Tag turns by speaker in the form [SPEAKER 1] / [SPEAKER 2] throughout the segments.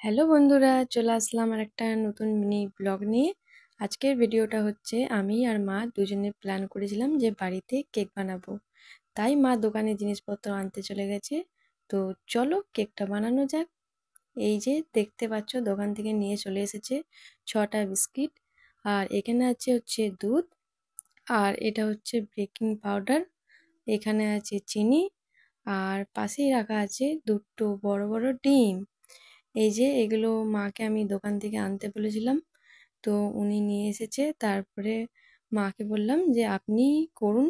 [SPEAKER 1] Hello বন্ধুরা, চলে আসলাম আর একটা নতুন মিনি ব্লগ নিয়ে। আজকের ভিডিওটা হচ্ছে আমি আর মা দুজনে প্ল্যান করেছিলাম যে বাড়িতে কেক বানাবো। তাই মা দোকানে জিনিসপত্র আনতে চলে গেছে। তো চলো কেকটা বানানো যাক। এই যে দেখতে পাচ্ছ দোকান থেকে নিয়ে চলে এসেছে 6টা বিস্কিট। আর এখানে হচ্ছে দুধ। আর এটা হচ্ছে বেকিং পাউডার। এখানে আছে চিনি। আর পাশেই রাখা আছে দুটো বড় বড় ডিম। এই যে এগুলো মাকে আমি দোকান থেকে আনতে বলেছিলাম, তো উনি নিয়ে এসেছে। তারপরে মাকে বললাম যে আপনি করুন,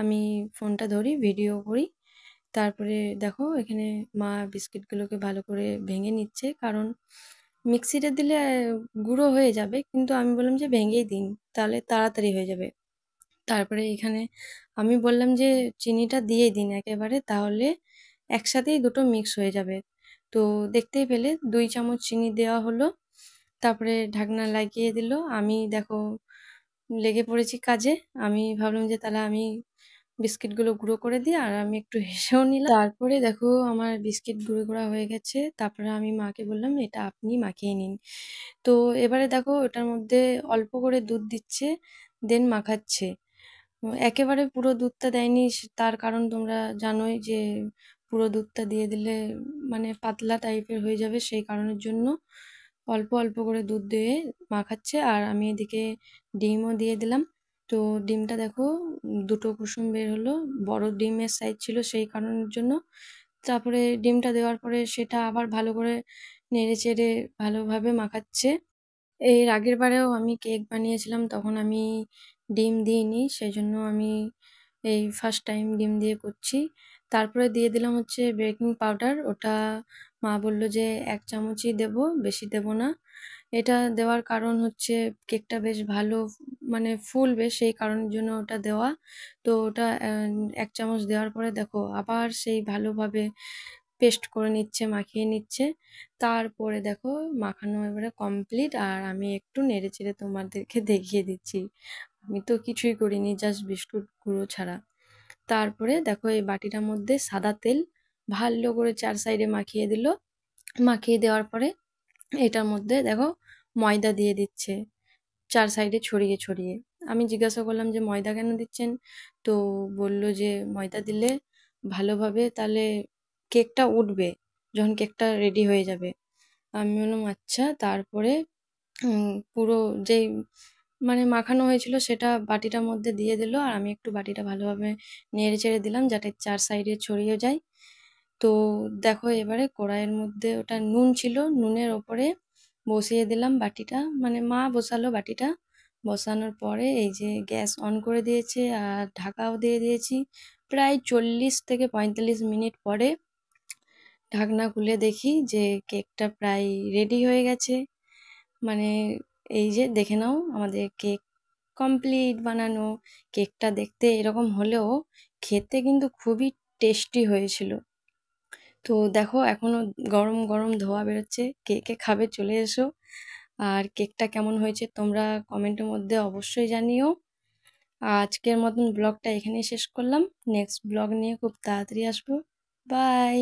[SPEAKER 1] আমি ফোনটা ধরি ভিডিও করি। তারপরে দেখো এখানে মা বিস্কিটগুলোকে ভালো করে ভেঙে নিচ্ছে, কারণ মিক্সিতে দিলে গুঁড়ো হয়ে যাবে, কিন্তু আমি বললাম যে ভেঙেই দিন, তাহলে তাড়াতাড়ি হয়ে যাবে। তারপরে এখানে আমি বললাম যে চিনিটা দিয়ে দিন একেবারে, তাহলে একসাথেই দুটো মিক্স হয়ে যাবে। তো দেখতেই পেলে 2 চামচ চিনি দেওয়া হলো। তারপরে ঢাকনা লাগিয়ে দিল। আমি দেখো লেগে পড়েছি কাজে। আমি ভাবলাম যে তাহলে আমি বিস্কিটগুলো গুঁড়ো করে দিই, আর আমি একটু হেসেও নিলাম। তারপরে দেখো আমার বিস্কিট গুঁড়ো করা হয়ে গেছে। তারপরে আমি মাকে বললাম এটা আপনি মাখিয়ে নিন। তো এবারে দেখো ওটার মধ্যে অল্প করে দুধ দিচ্ছে, দেন মাখাচ্ছে। একেবারে পুরো দুধটা দেয়নি, তার কারণ তোমরা জানোই যে পুরো দুধটা দিয়ে দিলে মানে পাতলা টাইপের হয়ে যাবে, সেই কারণের জন্য অল্প অল্প করে দুধ দিয়ে মাখাচ্ছে। আর আমি এদিকে ডিমও দিয়ে দিলাম। তো ডিমটা দেখো দুটো কুসুম বের হলো, বড় ডিমের সাইজ ছিল সেই কারণের জন্য। তারপরে ডিমটা দেওয়ার পরে সেটা আবার ভালো করে নেড়ে চেড়ে ভালোভাবে মাখাচ্ছে। এর আগের বারেও আমি কেক বানিয়েছিলাম, তখন আমি ডিম দিইনি, সেই জন্য আমি এই ফার্স্ট টাইম ডিম দিয়ে করছি। তারপরে দিয়ে দিলাম হচ্ছে বেকিং পাউডার। ওটা মা বলল যে 1 চামচই দেবো, বেশি দেবো না। এটা দেওয়ার কারণ হচ্ছে কেকটা বেশ ভালো মানে ফুলবে, সেই কারণের জন্য ওটা দেওয়া। তো ওটা 1 চামচ দেওয়ার পরে দেখো আবার সেই ভালোভাবে পেস্ট করে নিচ্ছে, মাখিয়ে নিচ্ছে। তারপরে দেখো মাখানো এবারে কমপ্লিট, আর আমি একটু নেড়ে চেড়ে তোমাদেরকে দেখিয়ে দিচ্ছি। আমি তো কিছুই করিনি, জাস্ট বিস্কুট গুঁড়ো ছাড়া। তারপরে দেখো এই বাটিটার মধ্যে সাদা তেল ভালো করে 4 সাইডে মাখিয়ে দিল। মাখিয়ে দেওয়ার পরে এটার মধ্যে দেখো ময়দা দিয়ে দিচ্ছে 4 সাইডে ছড়িয়ে ছড়িয়ে। আমি জিজ্ঞাসা করলাম যে ময়দা কেন দিচ্ছেন? তো বলল যে ময়দা দিলে ভালোভাবে তাহলে কেকটা উঠবে যখন কেকটা রেডি হয়ে যাবে। আমি বললাম আচ্ছা। তারপরে পুরো যেই মানে মাখানো হয়েছিল সেটা বাটিটার মধ্যে দিয়ে দিল, আর আমি একটু বাটিটা ভালোভাবে নেড়ে চেড়ে দিলাম যাতে 4 সাইডে ছড়িয়ে যায়। তো দেখো এবারে কড়াইয়ের মধ্যে ওটা নুন ছিল, নুনের ওপরে বসিয়ে দিলাম বাটিটা, মানে মা বসালো বাটিটা। বসানোর পরে এই যে গ্যাস অন করে দিয়েছে আর ঢাকাও দিয়ে দিয়েছি। প্রায় 40 থেকে 45 মিনিট পরে ঢাকনা খুলে দেখি যে কেকটা প্রায় রেডি হয়ে গেছে। মানে এই যে দেখে নাও আমাদের কেক কমপ্লিট বানানো। কেকটা দেখতে এরকম হলেও খেতে কিন্তু খুবই টেস্টি হয়েছিল। তো দেখো এখনো গরম গরম ধোয়া বেরোচ্ছে, কে কে খাবে চলে এসো। আর কেকটা কেমন হয়েছে তোমরা কমেন্টের মধ্যে অবশ্যই জানিও। আজকের মতন ব্লগটা এখানেই শেষ করলাম। নেক্সট ব্লগ নিয়ে খুব তাড়াতাড়ি আসবো। বাই।